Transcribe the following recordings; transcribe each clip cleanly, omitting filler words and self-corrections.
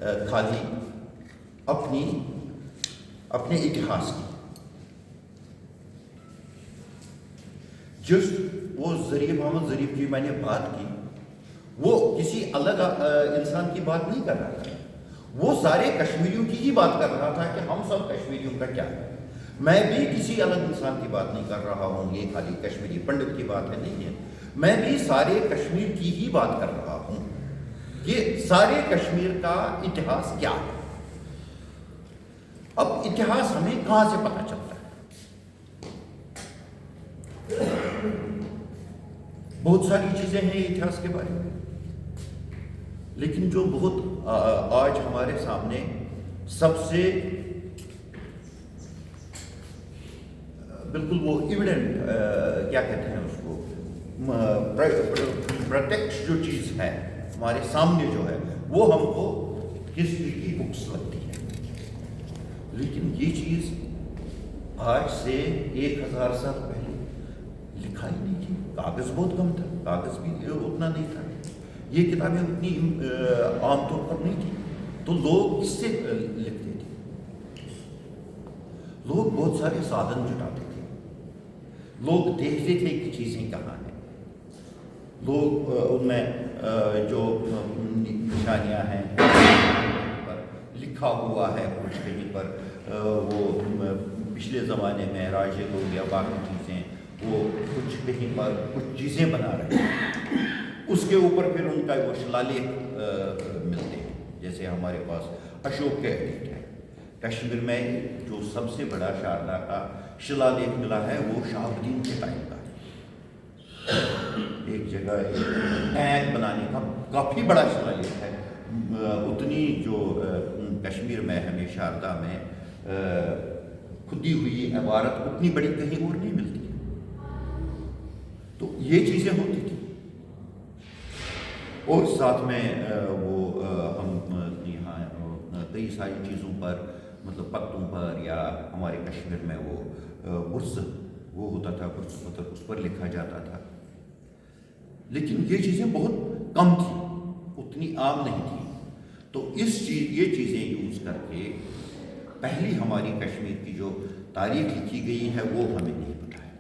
खाली अपने इतिहास की। जिस वो ज़रीफ मोहम्मद ज़रीफ की मैंने बात की, वो किसी अलग इंसान की बात नहीं कर रहा था, वो सारे कश्मीरियों की ही बात कर रहा था कि हम सब कश्मीरियों का क्या है। मैं भी किसी अलग इंसान की बात नहीं कर रहा हूँ, ये खाली कश्मीरी पंडित की बात है नहीं है, मैं भी सारे कश्मीर की ही बात कर रहा हूँ कि सारे कश्मीर का इतिहास क्या है। अब इतिहास हमें कहाँ से पता चलता है? बहुत सारी चीजें हैं इतिहास के बारे में, लेकिन जो बहुत आज हमारे सामने सबसे बिल्कुल वो एविडेंट क्या कहते हैं उसको, प्रत्यक्ष जो चीज है हमारे सामने जो है, वो हमको हिस्ट्री की बुक्स लगती है। लेकिन ये चीज आज से 1000 साल पहले लिखा ही नहीं थी। कागज बहुत कम था, कागज भी उतना नहीं था, ये किताबें उतनी आमतौर पर नहीं थी, तो लोग इससे लिखते थे। लोग बहुत सारे साधन जुटाते थे, लोग देखते थे कि चीजें कहाँ हैं, लोग उनमें जो निशानियां हैं पर लिखा हुआ है, कुछ कहीं पर वो पिछले ज़माने में राजे लोग या बाकी चीज़ें, वो कुछ कहीं पर कुछ चीज़ें बना रहे हैं, उसके ऊपर फिर उनका वो शिलालेख मिलते हैं। जैसे हमारे पास अशोक के एडिक्ट है, कश्मीर में जो सबसे बड़ा शारदा का शिलालेख मिला है वो शहाबुद्दीन के टाइम का है। एक जगह टैंक बनाने का काफ़ी बड़ा शिलालेख है, उतनी जो कश्मीर में हमें शारदा में खुदी हुई इमारत उतनी बड़ी कहीं और नहीं मिलती है। तो ये चीज़ें होती थी, और साथ में वो हम यहाँ कई सारी चीज़ों पर, मतलब पत्तों पर या हमारे कश्मीर में वो बुर्स वो होता था, बुर्स मतलब उस पर लिखा जाता था। लेकिन ये चीज़ें बहुत कम थी, उतनी आम नहीं थी। तो ये चीज़ें यूज़ करके पहली हमारी कश्मीर की जो तारीख लिखी गई है वो हमें नहीं पता है।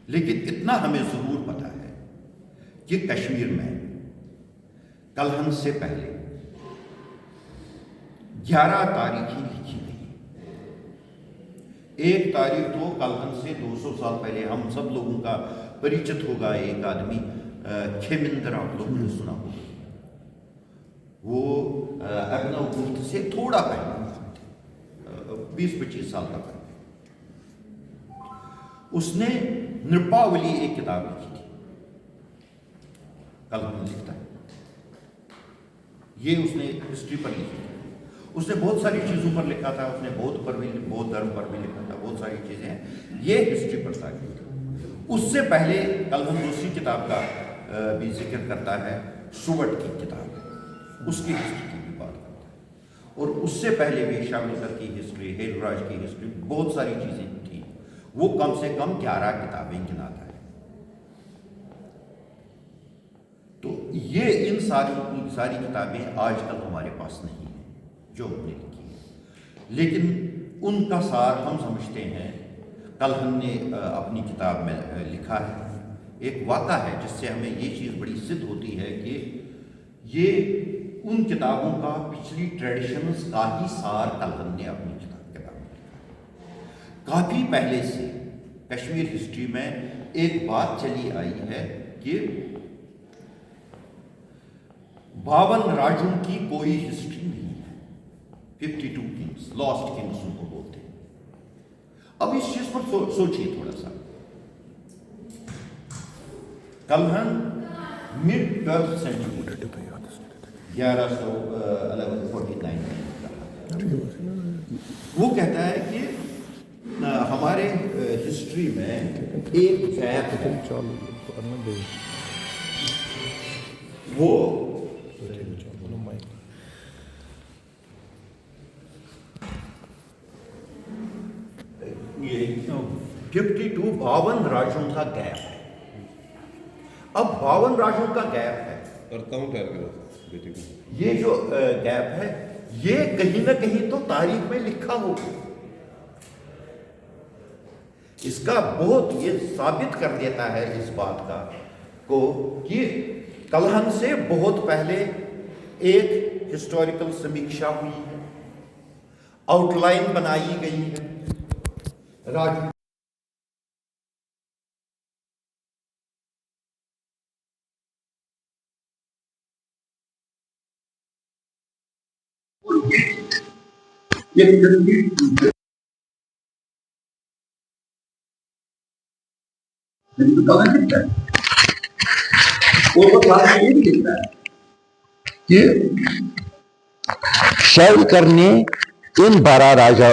लेकिन इतना हमें ज़रूर पता है कि कश्मीर में कलहन से पहले 11 तारीखें लिखी गई। एक तारीख तो कलहन से 200 साल पहले हम सब लोगों का परिचित होगा, एक आदमी खेमिंदर, आप लोगों ने सुना होगा, वो अभिनव गुप्त से थोड़ा पहले, 20-25 साल का पहले, उसने नृपावली एक किताब लिखी थी, कलहन लिखता है, ये उसने हिस्ट्री पर लिखी थी। उसने बहुत सारी चीज़ों पर लिखा था, उसने बौद्ध पर भी, बौद्ध धर्म पर भी लिखा था, बहुत सारी चीज़ें ये हिस्ट्री पर था। उससे पहले कलहन दूसरी किताब का भी जिक्र करता है, सुवट की किताब है, उसकी हिस्ट्री की भी बात करता है। और उससे पहले भी शामिलकर की हिस्ट्री, हेलराज की हिस्ट्री, बहुत सारी चीज़ें थी। वो कम से कम 11 किताबें गिनाता है। तो ये इन सारी किताबें आजकल हमारे पास नहीं है जो हमने लिखी है, लेकिन उनका सार हम समझते हैं। कलहन ने अपनी किताब में लिखा है, एक वाक़ा है जिससे हमें ये चीज़ बड़ी सिद्ध होती है कि ये उन किताबों का, पिछली ट्रेडिशंस का ही सार कलहन ने अपनी किताब में लिखा। काफ़ी पहले से कश्मीर हिस्ट्री में एक बात चली आई है कि 52 राजों की कोई हिस्ट्री नहीं है, 52 किंग्स, लॉस्ट किंग्स उनको बोलते हैं। अब इस चीज पर सोचिए थोड़ा सा। कलहन मिड 12th सेंचुरी 1149 में वो कहता है कि हमारे हिस्ट्री में एक गैप है, वो ये 52 राजों का गैप है। अब 52 राजों का गैप है, और काउंट है ये जो गैप है, ये कहीं ना कहीं तो तारीख में लिखा होगा। इसका बहुत ये साबित कर देता है इस बात का को कि कलहन से बहुत पहले एक हिस्टोरिकल समीक्षा हुई है, आउटलाइन बनाई गई है। राज शेलकर ने इन 12 राजा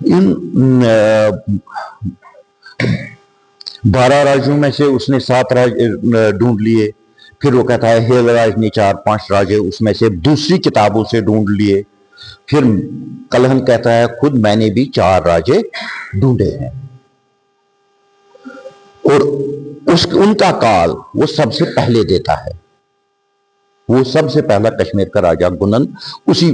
इन 12 राज्यों में से उसने 7 राज्य ढूंढ लिए। फिर वो कहता है हेलराज ने 4-5 राज्य उसमें से दूसरी किताबों से ढूंढ लिए। फिर कलहन कहता है खुद मैंने भी 4 राज्य ढूंढे हैं। और उनका काल वो सबसे पहले देता है। वो सबसे पहला कश्मीर का राजा गुनन उसी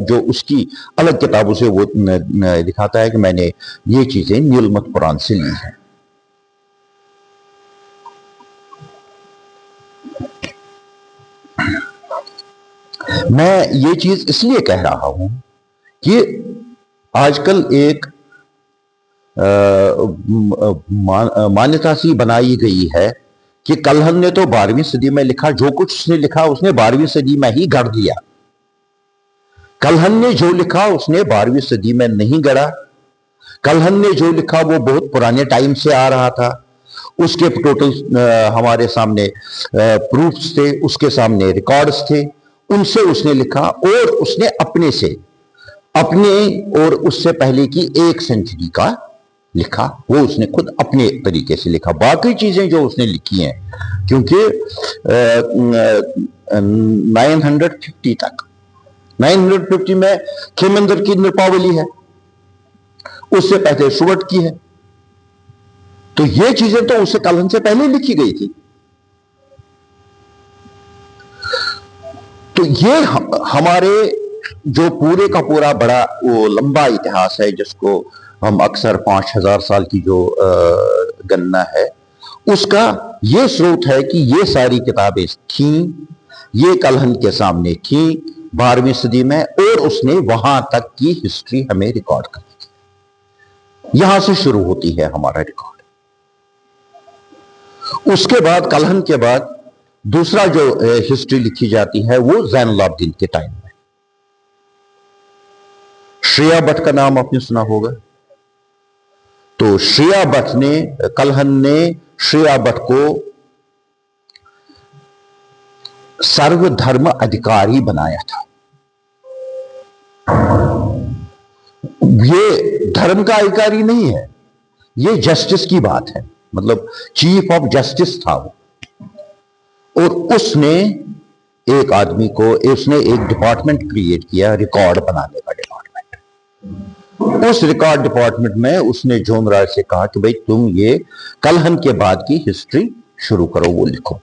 जो उसकी अलग किताबों से वो दिखाता है कि मैंने ये चीजें नीलमत कुरान से ली हैं। मैं ये चीज इसलिए कह रहा हूं कि आजकल एक मान्यता सी बनाई गई है कि कलहन ने तो 12वीं सदी में लिखा, जो कुछ उसने लिखा उसने 12वीं सदी में ही गढ़ दिया। कलहन ने जो लिखा उसने 12वीं सदी में नहीं गढ़ा। कलहन ने जो लिखा वो बहुत पुराने टाइम से आ रहा था। उसके टोटल हमारे सामने प्रूफ्स थे, उसके सामने रिकॉर्ड्स थे, उनसे उसने लिखा और उसने अपने से, अपने और उससे पहले की 1 सेंचुरी का लिखा। वो उसने खुद अपने तरीके से लिखा। बाकी चीजें जो उसने लिखी हैं, क्योंकि 950 तक, 950 में खेमेंद्र की नृपावली है, उससे पहले सुवट की है। तो ये चीजें तो उससे कलहन से पहले लिखी गई थी। तो ये हमारे जो पूरे का पूरा बड़ा वो लंबा इतिहास है, जिसको हम अक्सर 5000 साल की जो गणना है, उसका ये स्रोत है कि ये सारी किताबें थी, ये कलहन के सामने थी 12वीं सदी में, और उसने वहां तक की हिस्ट्री हमें रिकॉर्ड कर दी। यहां से शुरू होती है हमारा रिकॉर्ड। उसके बाद कलहन के बाद दूसरा जो हिस्ट्री लिखी जाती है वो ज़ैनुलाब्दीन के टाइम में। श्रेया भट्ट का नाम आपने सुना होगा। तो श्रेया भट्ट ने, कलहन ने श्रेया भट्ट को सर्वधर्म अधिकारी बनाया था। ये धर्म का अधिकारी नहीं है, ये जस्टिस की बात है। मतलब चीफ ऑफ जस्टिस था वो। और उसने एक आदमी को, उसने एक डिपार्टमेंट क्रिएट किया, रिकॉर्ड बनाने का डिपार्टमेंट। उस रिकॉर्ड डिपार्टमेंट में उसने जॉन राय से कहा कि भाई तुम ये कलहन के बाद की हिस्ट्री शुरू करो, वो लिखो।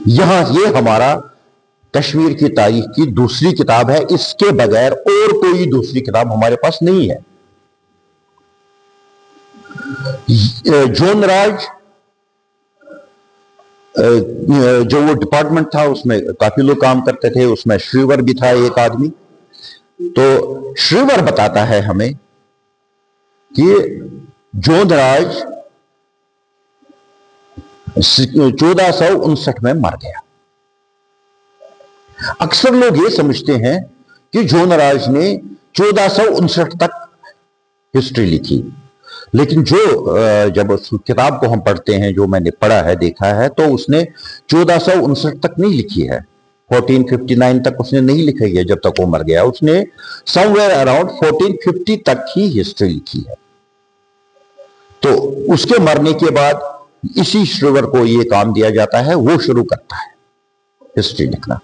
यहां ये हमारा कश्मीर की तारीख की दूसरी किताब है। इसके बगैर और कोई दूसरी किताब हमारे पास नहीं है। जॉन राज जो वो डिपार्टमेंट था उसमें काफी लोग काम करते थे। उसमें श्रीवर भी था एक आदमी। तो श्रीवर बताता है हमें कि जॉन राज 1459 में मर गया। अक्सर लोग ये समझते हैं कि जॉन राज ने 1459 तक हिस्ट्री लिखी, लेकिन जो जब उस किताब को हम पढ़ते हैं, जो मैंने पढ़ा है, देखा है, तो उसने 1459 तक नहीं लिखी है। 1459 तक उसने नहीं लिखी है। जब तक वो मर गया उसने समवेयर अराउंड 1450 तक ही हिस्ट्री लिखी है। तो उसके मरने के बाद इसी श्रीवर को ये काम दिया जाता है, वो शुरू करता है। हिस्ट्री लिखना।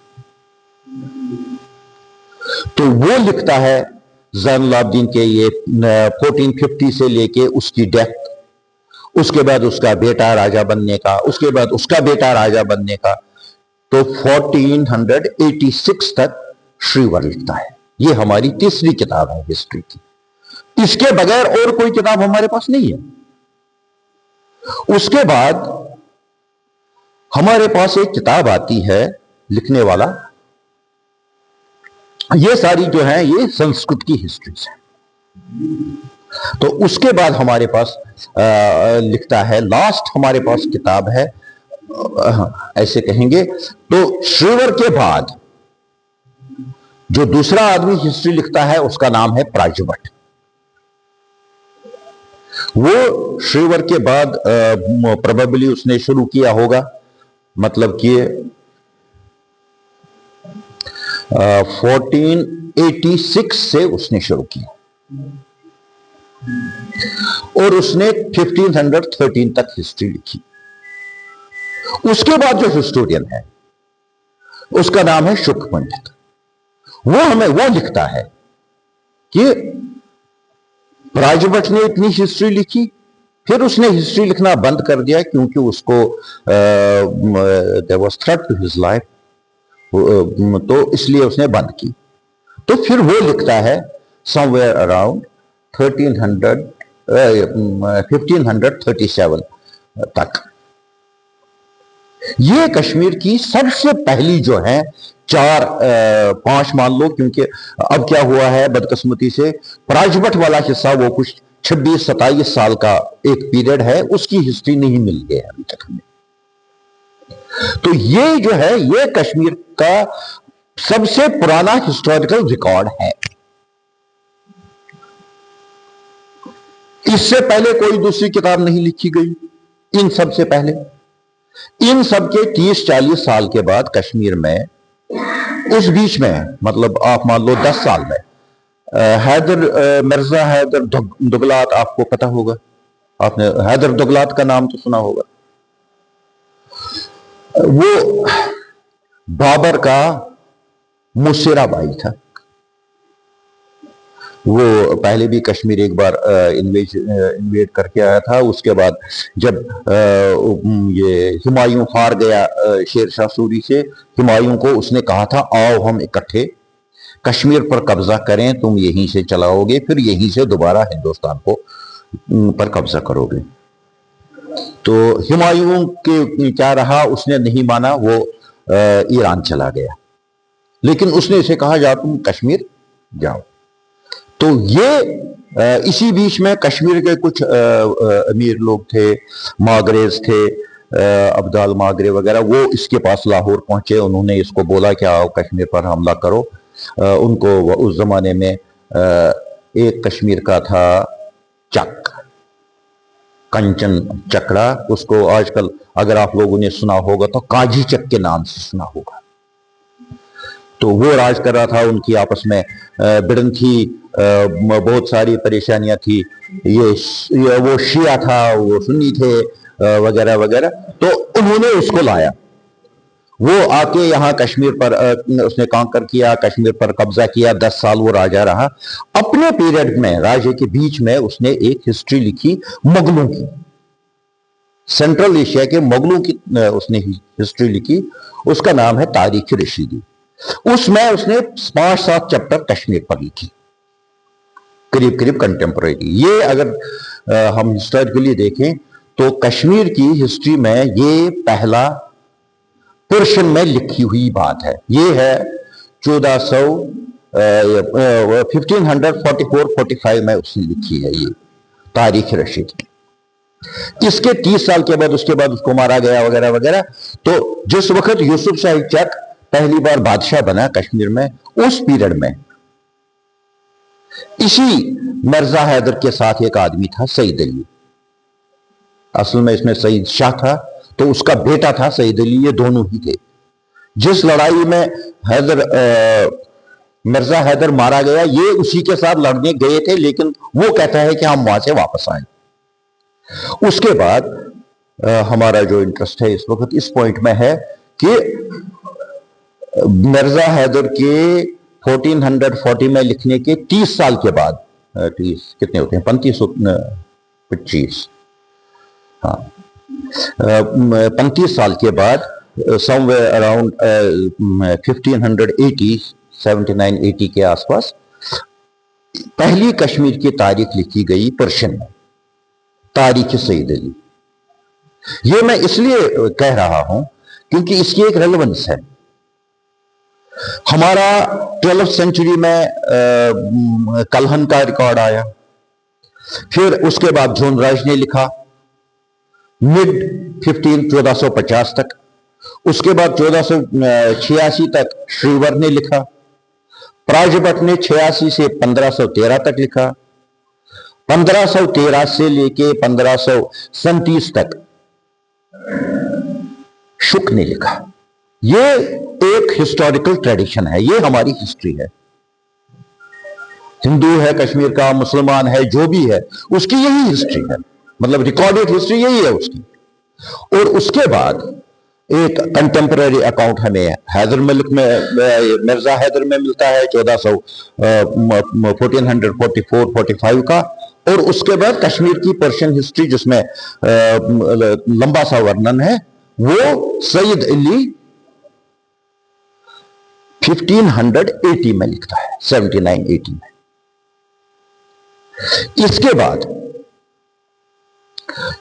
तो वो लिखता है ज़ैनुल आबदीन के ये 1450 से लेके उसकी डेथ, उसके बाद उसका बेटा राजा बनने का, उसके बाद उसका बेटा राजा बनने का, तो 1486 तक श्रीवर लिखता है। ये हमारी तीसरी किताब है हिस्ट्री की। इसके बगैर और कोई किताब हमारे पास नहीं है। उसके बाद हमारे पास एक किताब आती है लिखने वाला, ये सारी जो है ये संस्कृत की हिस्ट्रीज है। तो उसके बाद हमारे पास लिखता है, लास्ट हमारे पास किताब है, ऐसे कहेंगे तो श्रीवर के बाद जो दूसरा आदमी हिस्ट्री लिखता है उसका नाम है प्राज्यभट्ट। वो श्रीवर के बाद प्रोबेबली उसने शुरू किया होगा, मतलब कि 1486 से उसने शुरू किया और उसने 1513 तक हिस्ट्री लिखी। उसके बाद जो हिस्टोरियन है उसका नाम है शुक्ल पंडित। वो लिखता है कि प्राज्यभट्ट ने इतनी हिस्ट्री लिखी, फिर उसने हिस्ट्री लिखना बंद कर दिया क्योंकि उसको there was threat to his life, तो इसलिए उसने बंद की। तो फिर वो लिखता है समवेयर अराउंड 1537 तक। ये कश्मीर की सबसे पहली जो है 4-5 मान लो, क्योंकि अब क्या हुआ है बदकिस्मती से, प्राज्यभट्ट वाला हिस्सा वो कुछ 26-27 साल का एक पीरियड है, उसकी हिस्ट्री नहीं मिल गई है अभी तक हमें। तो ये जो है ये कश्मीर का सबसे पुराना हिस्टोरिकल रिकॉर्ड है। इससे पहले कोई दूसरी किताब नहीं लिखी गई, इन सब से पहले। इन सब के 30-40 साल के बाद कश्मीर में, उस बीच में मतलब आप मान लो 10 साल में, मिर्जा हैदर दुगलात, आपको पता होगा, आपने हैदर दुगलात का नाम तो सुना होगा। वो बाबर का मुसेरा भाई था। वो पहले भी कश्मीर एक बार इन्वेड करके आया था। उसके बाद जब ये हुमायूं हार गया शेर शाह सूरी से, हुमायूं को उसने कहा था आओ हम इकट्ठे कश्मीर पर कब्जा करें, तुम यहीं से चलाओगे, फिर यहीं से दोबारा हिंदुस्तान को पर कब्जा करोगे। तो हुमायूं के क्या रहा, उसने नहीं माना, वो ईरान चला गया। लेकिन उसने इसे कहा जाओ तुम कश्मीर जाओ। तो ये इसी बीच में कश्मीर के कुछ अमीर लोग थे, मागरेज थे, अब्दाल मागरे वगैरह, वो इसके पास लाहौर पहुंचे। उन्होंने इसको बोला कि आओ कश्मीर पर हमला करो। उनको उस जमाने में एक कश्मीर का था चक, कंचन चकड़ा, उसको आजकल अगर आप लोगों ने सुना होगा तो काजी चक के नाम से सुना होगा। तो वो राज कर रहा था, उनकी आपस में भिड़न थी, बहुत सारी परेशानियां थी। ये वो शिया था, वो सुन्नी थे वगैरह वगैरह। तो उन्होंने उसको लाया, वो आके यहाँ कश्मीर पर उसने कांकर किया, कश्मीर पर कब्जा किया। 10 साल वो राजा रहा। अपने पीरियड में, राजे के बीच में, उसने एक हिस्ट्री लिखी मुगलों की, सेंट्रल एशिया के मुगलों की उसने हिस्ट्री लिखी। उसका नाम है तारीख रशीदी। उसमें उसने 5-7 चैप्टर कश्मीर पर लिखी, करीब करीब कंटेम्परेरी। ये अगर हम हिस्टोरिकली देखें तो कश्मीर की हिस्ट्री में ये पहला पर्शियन में लिखी हुई बात है। ये है 1544-45 में उसने लिखी है ये तारीख रशीद। इसके 30 साल के बाद उसके बाद उसको मारा गया वगैरह वगैरह। तो जिस वक्त यूसुफ शाही चक पहली बार बादशाह बना कश्मीर में, उस पीरियड में इसी मिर्जा हैदर के साथ एक आदमी था सईद अली। असल में इसमें सईद शाह था, तो उसका बेटा था सईद अली, ये दोनों ही थे। जिस लड़ाई में मिर्जा हैदर मारा गया, ये उसी के साथ लड़ने गए थे, लेकिन वो कहता है कि हम वहां से वापस आए। उसके बाद हमारा जो इंटरेस्ट है इस वक्त इस पॉइंट में है कि मिर्जा हैदर के 1440 में लिखने के 30 साल के बाद, 30 कितने होते हैं, 25, हाँ, 35 साल के बाद, समवेयर अराउंड 1580, 7980 के आसपास पहली कश्मीर की तारीख लिखी गई पर्शियन में, तारीख सईद अली। ये मैं इसलिए कह रहा हूं क्योंकि इसकी एक रेलेवेंस है। हमारा 12th सेंचुरी में कलहन का रिकॉर्ड आया, फिर उसके बाद जोनराज ने लिखा मिड 1450 तक, उसके बाद 1486 तक श्रीवर ने लिखा, प्राजभट्ट ने 86 से 1513 तक लिखा, 1513 से लेके 1537 तक शुक ने लिखा। ये एक हिस्टोरिकल ट्रेडिशन है, ये हमारी हिस्ट्री है। हिंदू है कश्मीर का, मुसलमान है, जो भी है उसकी यही हिस्ट्री है, मतलब रिकॉर्डेड हिस्ट्री यही है उसकी। और उसके बाद एक कंटेम्पररी अकाउंट हमें हैदर मलिक में, मिर्जा हैदर में मिलता है 1444-45 का, और उसके बाद कश्मीर की पर्शियन हिस्ट्री जिसमें लंबा सा वर्णन है वो सईद अली 1580 में लिखता है, 7980 में। इसके बाद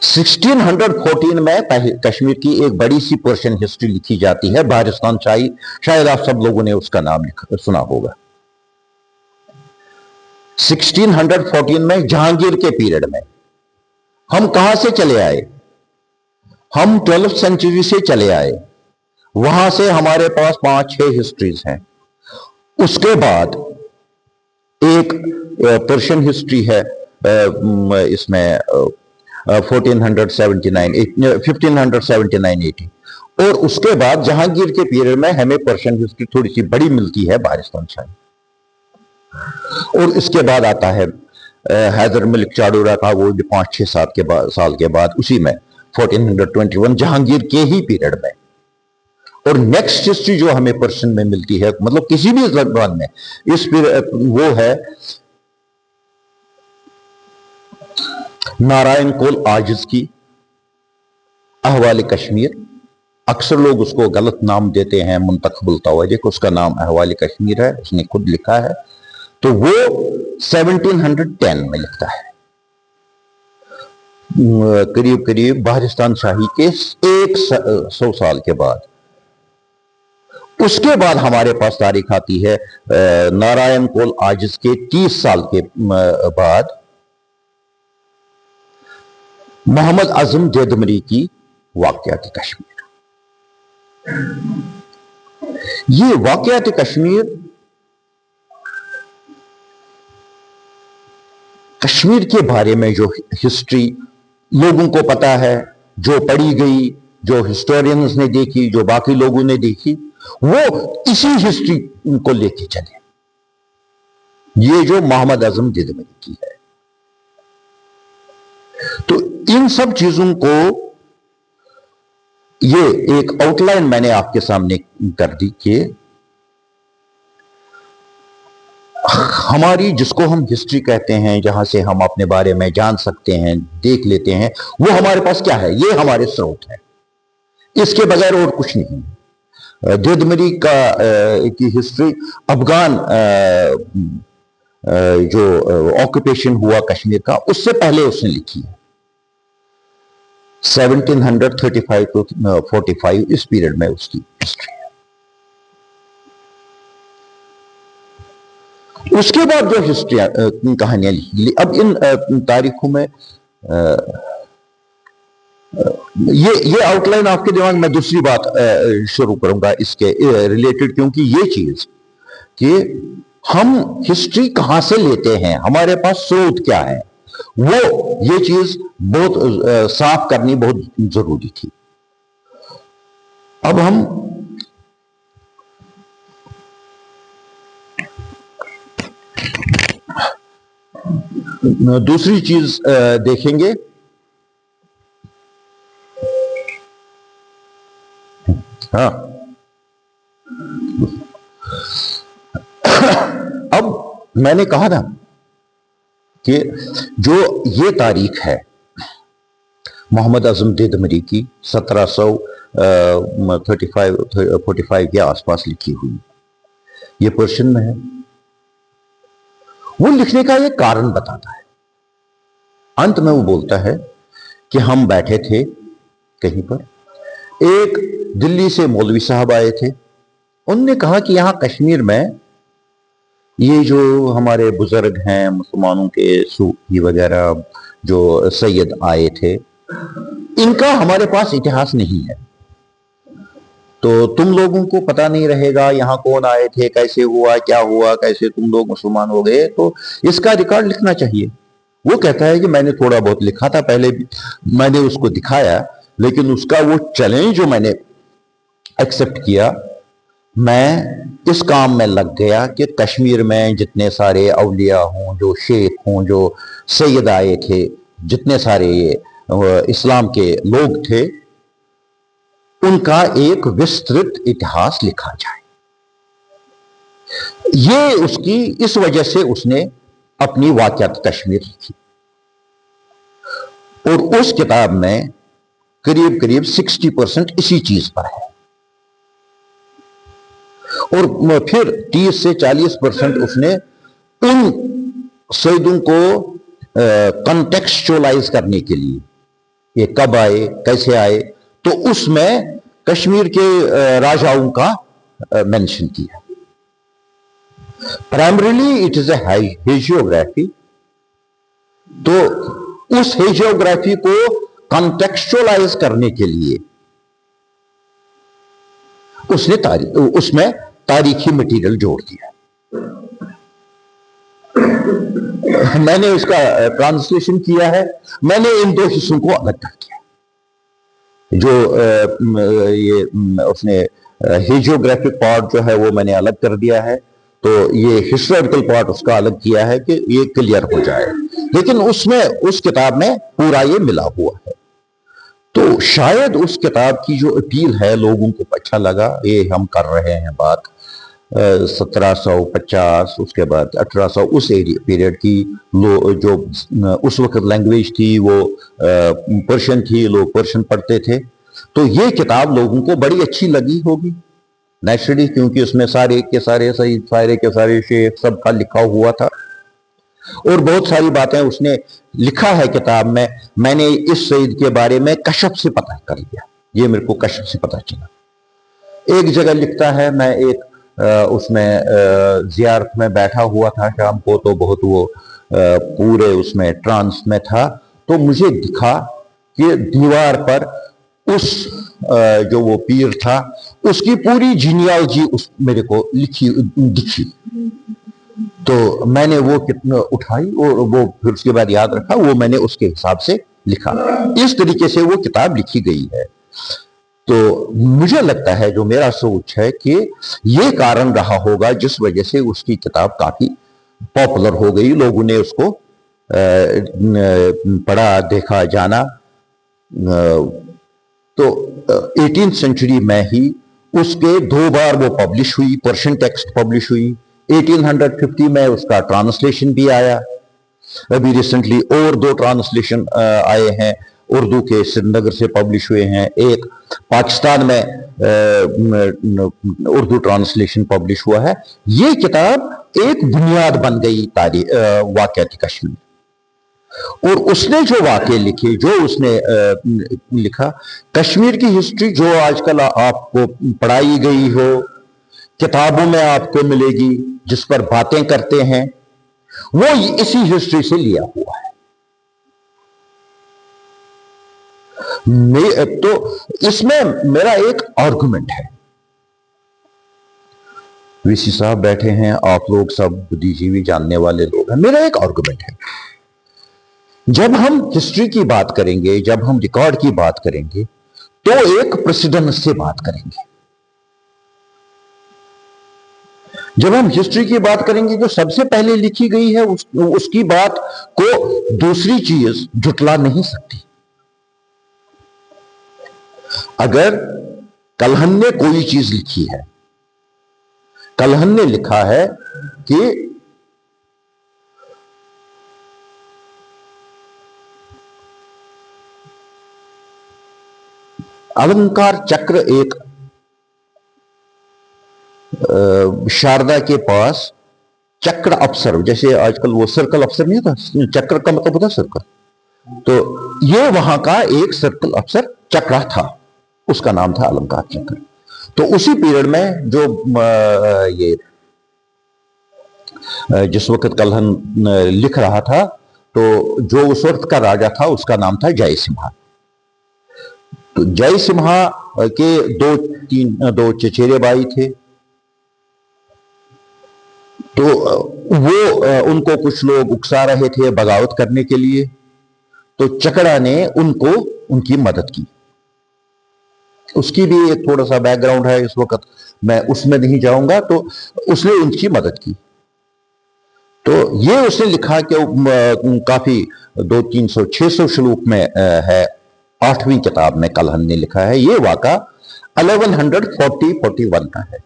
1614 में कश्मीर की एक बड़ी सी पर्शियन हिस्ट्री लिखी जाती है, बारिस्तान शाही, शायद आप सब लोगों ने उसका नाम सुना होगा। 1614 में जहांगीर के पीरियड में हम कहां से चले आए, हम 12th सेंचुरी से चले आए, वहां से हमारे पास 5-6 हिस्ट्रीज हैं। उसके बाद एक पर्शियन हिस्ट्री है, इसमें 1579-80, और उसके बाद जहांगीर के पीरियड में हमें पर्शियन हिस्ट्री थोड़ी सी बड़ी मिलती है, बारिस्तान शाही। और इसके बाद आता है हैदर मलिक चाडूरा का वो 5-6 साल के बाद, उसी में 1421 जहांगीर के ही पीरियड में। और नेक्स्ट हिस्ट्री जो हमें पर्शियन में मिलती है, मतलब किसी भी जबान में, इस वो है नारायण कोल आजिज की अहवाल कश्मीर। अक्सर लोग उसको गलत नाम देते हैं, मुंतखबुल तवारिख, उसका नाम अहवाल कश्मीर है, उसने खुद लिखा है। तो वो 1710 में लिखता है, करीब करीब बारिस्तान शाही के 100 साल के बाद। उसके बाद हमारे पास तारीख आती है नारायण कोल आजिज के 30 साल के बाद मोहम्मद आजम देदमरी की वाक़यात कश्मीर। ये वाक़यात कश्मीर कश्मीर के बारे में जो हिस्ट्री लोगों को पता है, जो पढ़ी गई, जो हिस्टोरियंस ने देखी, जो बाकी लोगों ने देखी, वो इसी हिस्ट्री को लेके चले। ये जो मोहम्मद आजम देदमरी की है, तो इन सब चीजों को, ये एक आउटलाइन मैंने आपके सामने कर दी कि हमारी, जिसको हम हिस्ट्री कहते हैं, जहां से हम अपने बारे में जान सकते हैं, देख लेते हैं, वो हमारे पास क्या है, ये हमारे स्रोत है, इसके बगैर और कुछ नहीं। देदमरी की हिस्ट्री अफगान जो ऑक्यूपेशन हुआ कश्मीर का, उससे पहले उसने लिखी है, 1735 to 45, इस पीरियड में उसकी हिस्ट्री है। उसके बाद जो हिस्ट्री कहानियां लिखी, अब इन तारीखों में ये आउटलाइन आपके दिमाग में, दूसरी बात शुरू करूंगा इसके रिलेटेड, क्योंकि ये चीज कि हम हिस्ट्री कहां से लेते हैं, हमारे पास स्रोत क्या है, वो ये चीज बहुत साफ करनी बहुत जरूरी थी। अब हम दूसरी चीज देखेंगे। हाँ, मैंने कहा ना कि जो ये तारीख है मोहम्मद आजम दिदमरी की 1745 के आसपास लिखी हुई, ये पर्शियन में है। वो लिखने का एक कारण बताता है। अंत में वो बोलता है कि हम बैठे थे कहीं पर, एक दिल्ली से मौलवी साहब आए थे, उन्होंने कहा कि यहां कश्मीर में ये जो हमारे बुजुर्ग हैं मुसलमानों के सूफी वगैरह जो सैयद आए थे, इनका हमारे पास इतिहास नहीं है, तो तुम लोगों को पता नहीं रहेगा यहाँ कौन आए थे, कैसे हुआ, क्या हुआ, कैसे तुम लोग मुसलमान हो गए, तो इसका रिकॉर्ड लिखना चाहिए। वो कहता है कि मैंने थोड़ा बहुत लिखा था पहले भी, मैंने उसको दिखाया, लेकिन उसका वो चैलेंज जो मैंने एक्सेप्ट किया, मैं इस काम में लग गया कि कश्मीर में जितने सारे अवलिया हों, जो शेख हों, जो सैयद आए थे, जितने सारे इस्लाम के लोग थे, उनका एक विस्तृत इतिहास लिखा जाए। ये उसकी, इस वजह से उसने अपनी वाक़ियात कश्मीर लिखी, और उस किताब में करीब करीब 60% इसी चीज पर है, और फिर 30 से 40% उसने उन सैयदों को कॉन्टेक्सचुअलाइज करने के लिए, ये कब आए, कैसे आए, तो उसमें कश्मीर के राजाओं का मेंशन किया। प्राइमरीली इट इज ए हेजियोग्राफी, तो उस हेजियोग्राफी को कॉन्टेक्सचुअलाइज करने के लिए उसने उसमें तारीखी मटेरियल जोड़ दिया। मैंने इसका ट्रांसलेशन किया है, मैंने इन दो हिस्सों को अलग कर दिया। जो ये उसने हेजियोग्राफिक पार्ट जो है वो मैंने अलग कर दिया है, तो ये हिस्टोरिकल पार्ट उसका अलग किया है कि ये क्लियर हो जाए, लेकिन उसमें उस किताब में पूरा ये मिला हुआ है। तो शायद उस किताब की जो अपील है लोगों को अच्छा लगा। ये हम कर रहे हैं बात 1750, उसके बाद 1800, उस पीरियड की जो उस वक्त लैंग्वेज थी वो पर्शियन थी, लोग पर्शियन पढ़ते थे, तो ये किताब लोगों को बड़ी अच्छी लगी होगी नेचुरली, क्योंकि उसमें सारे के सारे सही, सारे के सारे शेख सबका लिखा हुआ था, और बहुत सारी बातें उसने लिखा है किताब में। मैंने इस सईद के बारे में कशफ से पता कर लिया, ये मेरे को कशफ से पता चला। एक जगह लिखता है, मैं एक उसमें जियारत में बैठा हुआ था शाम को, तो बहुत वो पूरे उसमें ट्रांस में था, तो मुझे दिखा कि दीवार पर उस जो वो पीर था उसकी पूरी जीनियोलॉजी उस मेरे को लिखी दिखी, तो मैंने वो कितना उठाई और वो फिर उसके बाद याद रखा, वो मैंने उसके हिसाब से लिखा। इस तरीके से वो किताब लिखी गई है। तो मुझे लगता है, जो मेरा सोच है, कि ये कारण रहा होगा जिस वजह से उसकी किताब काफी पॉपुलर हो गई, लोगों ने उसको पढ़ा, देखा, जाना। तो 18th सेंचुरी में ही उसके 2 बार वो पब्लिश हुई, पर्शियन टेक्स्ट पब्लिश हुई। 1850 में उसका ट्रांसलेशन भी आया, अभी रिसेंटली और 2 ट्रांसलेशन आए हैं, उर्दू के श्रीनगर से पब्लिश हुए हैं, एक पाकिस्तान में उर्दू ट्रांसलेशन पब्लिश हुआ है। ये किताब एक बुनियाद बन गई वाक़यात कश्मीर, और उसने जो वाक़े लिखे, जो उसने लिखा, कश्मीर की हिस्ट्री जो आजकल आपको पढ़ाई गई हो, किताबों में आपको मिलेगी, जिस पर बातें करते हैं, वो इसी हिस्ट्री से लिया हुआ है। तो इसमें मेरा एक आर्गुमेंट है। वीसी साहब बैठे हैं, आप लोग सब बुद्धिजीवी जानने वाले लोग हैं, मेरा एक आर्गुमेंट है, जब हम हिस्ट्री की बात करेंगे, जब हम रिकॉर्ड की बात करेंगे, तो एक प्रेसिडेंस से बात करेंगे। जब हम हिस्ट्री की बात करेंगे, जो सबसे पहले लिखी गई है उसकी बात को दूसरी चीज जुटला नहीं सकती। अगर कलहन ने कोई चीज लिखी है, कलहन ने लिखा है कि अलंकार चक्र एक शारदा के पास चक्र अफसर, जैसे आजकल वो सर्कल अफसर नहीं होता, चक्र का मतलब होता सर्कल, तो ये वहां का एक सर्कल अफसर चक्रा था, उसका नाम था अलंकार चक्र। तो उसी पीरियड में जो ये जिस वक्त कलहन लिख रहा था, तो जो उस वक्त का राजा था उसका नाम था जय सिम्हा। तो जय सिम्हा के दो चचेरे भाई थे, तो वो उनको कुछ लोग उकसा रहे थे बगावत करने के लिए, तो चकड़ा ने उनको उनकी मदद की। उसकी भी एक थोड़ा सा बैकग्राउंड है, इस वक्त मैं उसमें नहीं जाऊंगा। तो उसने उनकी मदद की। तो ये उसने लिखा कि काफी 200-300-600 श्लोक में है, 8वीं किताब में कलहन ने लिखा है। ये वाका 1140-41 का है।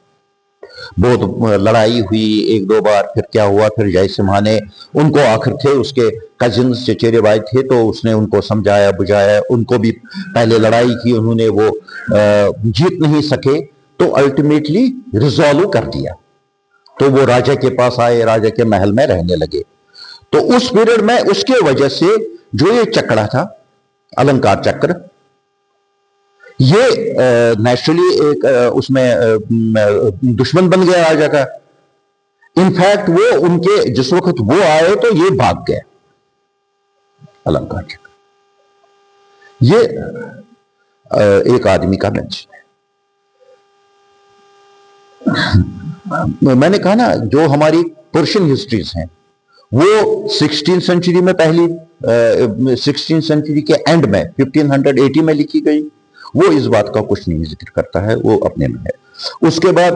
बहुत लड़ाई हुई एक दो बार, फिर क्या हुआ, फिर जय सिम्हा ने उनको, आखिर थे उसके कजिन चचेरे भाई थे, तो उसने उनको समझाया बुझाया, उनको भी पहले लड़ाई की उन्होंने, वो जीत नहीं सके, तो अल्टीमेटली रिजॉल्व कर दिया। तो वो राजा के पास आए, राजा के महल में रहने लगे। तो उस पीरियड में उसके वजह से जो ये चक्रा था, अलंकार चक्र, ये नेचुरली एक उसमें दुश्मन बन गया राजा का। इनफैक्ट वो उनके जिस वक्त वो आए तो ये भाग गया अलंकार चक्र। ये एक आदमी का मेंशन है। मैंने कहा ना, जो हमारी पर्शियन हिस्ट्रीज हैं वो 16th सेंचुरी में, पहली 16th सेंचुरी के एंड में 1580 में लिखी गई। वो इस बात का कुछ नहीं जिक्र करता है, वो अपने में है। उसके बाद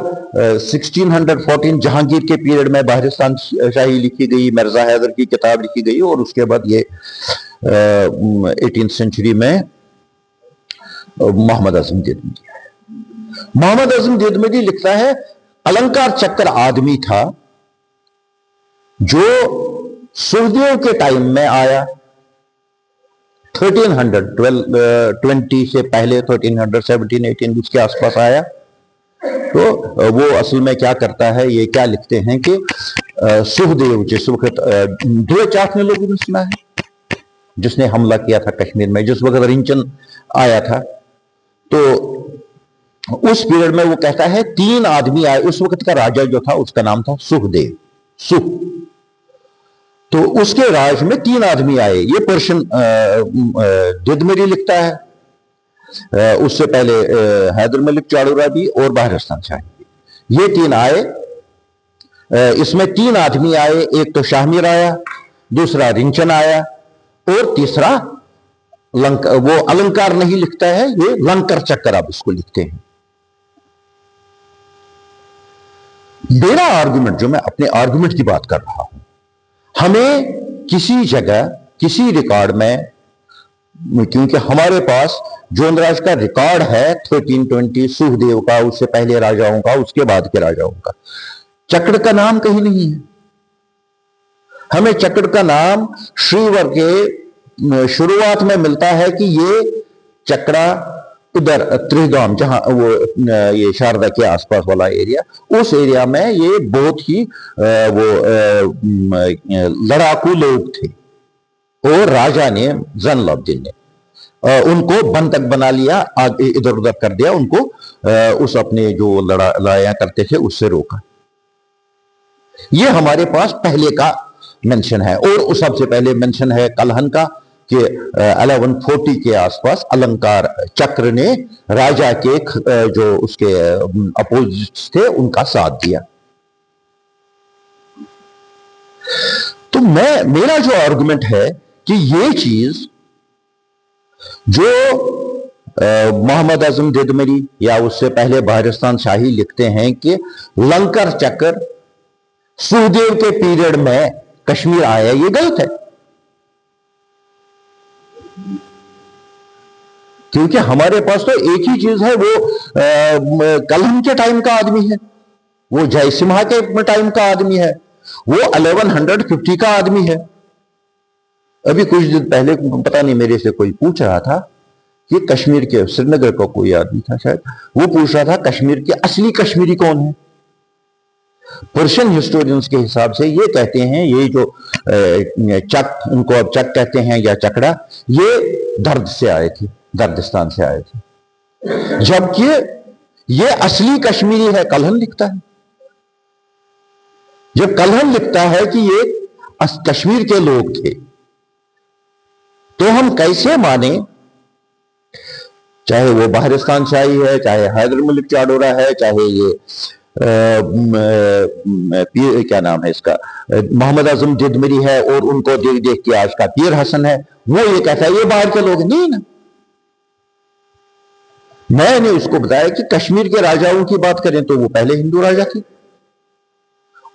1614 जहांगीर के पीरियड में बहरिस्तान शाही लिखी गई, मिर्जा हैदर की किताब लिखी गई, और उसके बाद ये 18th सेंचुरी में मोहम्मद आजम देदमजी। मोहम्मद आजम देदमजी लिखता है, अलंकार चक्र आदमी था जो सुखदेव के टाइम में आया, 1320 से पहले, 1317-18 उसके आसपास आया। तो वो असल में क्या करता है, ये क्या लिखते हैं कि सुखदेव जिस वक्त, ध्रुव आपने लोगों ने सुना है, जिसने हमला किया था कश्मीर में, जिस वक्त रिंचन आया था, तो उस पीरियड में वो कहता है 3 आदमी आए। उस वक्त का राजा जो था उसका नाम था सुखदेव, सुख। तो उसके राज में 3 आदमी आए। ये पर्शियन दिदमरी लिखता है। उससे पहले हैदर मलिक चाड़ूराबी और बहरिस्तान शाही, ये 3 आए। इसमें 3 आदमी आए, एक तो शाहमीर आया, दूसरा रिंचन आया, और तीसरा वो अलंकार नहीं लिखता है, ये लंकर चक्कर आप इसको लिखते हैं। मेरा आर्गुमेंट, जो मैं अपने आर्गुमेंट की बात कर रहा हूं, हमें किसी जगह किसी रिकॉर्ड में, क्योंकि हमारे पास जोनराज का रिकॉर्ड है 1320 सुखदेव का, उससे पहले राजाओं का, उसके बाद के राजाओं का, चक्र का नाम कहीं नहीं है। हमें चक्र का नाम श्रीवर के शुरुआत में मिलता है कि ये चक्रा उधर त्रिगाम, जहां वो ये शारदा के आसपास वाला एरिया, उस एरिया में ये बहुत ही वो लड़ाकू लोग थे, और राजा ने जैनुलाब्दीन ने उनको बंधक बना लिया, इधर उधर कर दिया, उनको उस अपने जो लड़ाइयां करते थे उससे रोका। ये हमारे पास पहले का मेंशन है। और उस सबसे पहले मेंशन है कलहन का कि 1140 के आसपास अलंकार चक्र ने राजा के जो उसके अपोजिट्स थे उनका साथ दिया। तो मेरा जो आर्गुमेंट है कि ये चीज जो मोहम्मद आजम दिदमरी या उससे पहले बहरिस्तान शाही लिखते हैं कि लंकर चक्र सुखदेव के पीरियड में कश्मीर आया, ये गलत है। क्योंकि हमारे पास तो एक ही चीज है, वो कलहन के टाइम का आदमी है, वो जय सिम्हा के टाइम का आदमी है, वो 1150 का आदमी है। अभी कुछ दिन पहले पता नहीं मेरे से कोई पूछ रहा था कि कश्मीर के, श्रीनगर का कोई आदमी था शायद, वो पूछ रहा था कश्मीर के असली कश्मीरी कौन है। पर्शियन हिस्टोरियंस के हिसाब से ये कहते हैं, ये जो चक, उनको अब चक कहते हैं या चकड़ा, ये दर्द से आए थे, दर्दिस्तान से आए थे। जबकि ये असली कश्मीरी है, कलहन लिखता है। जब कलहन लिखता है कि ये कश्मीर के लोग थे, तो हम कैसे माने, चाहे वो बहरिस्तान शाही है, चाहे हैदर मलिक चाडोरा है, चाहे ये क्या नाम है इसका, मोहम्मद आजम जिदमरी है, और उनको देख देख के आज का पीर हसन है, वो ये कहता है ये बाहर के लोग नहीं ना। मैंने उसको बताया कि कश्मीर के राजाओं की बात करें तो वो पहले हिंदू राजा थे,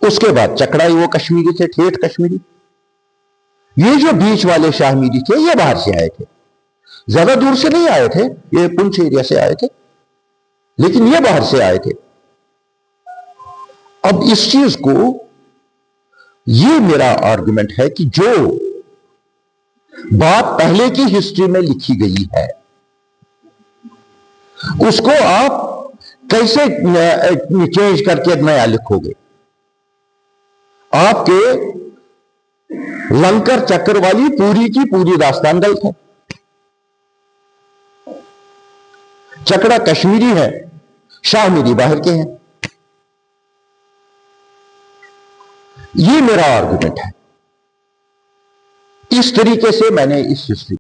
उसके बाद चकड़ाई वो कश्मीरी थे, ठेठ कश्मीरी। ये जो बीच वाले शाहमीरी थे ये बाहर से आए थे, ज्यादा दूर से नहीं आए थे, ये पुंछ एरिया से आए थे, लेकिन ये बाहर से आए थे। अब इस चीज को, ये मेरा आर्गुमेंट है कि जो बात पहले की हिस्ट्री में लिखी गई है उसको आप कैसे चेंज करके नया लिखोगे। आपके लंकर चक्र वाली पूरी की पूरी दास्तान गलत है। चकड़ा कश्मीरी है, शाहमीरी बाहर के हैं। ये मेरा आर्गुमेंट है। इस तरीके से मैंने इस हिस्ट्री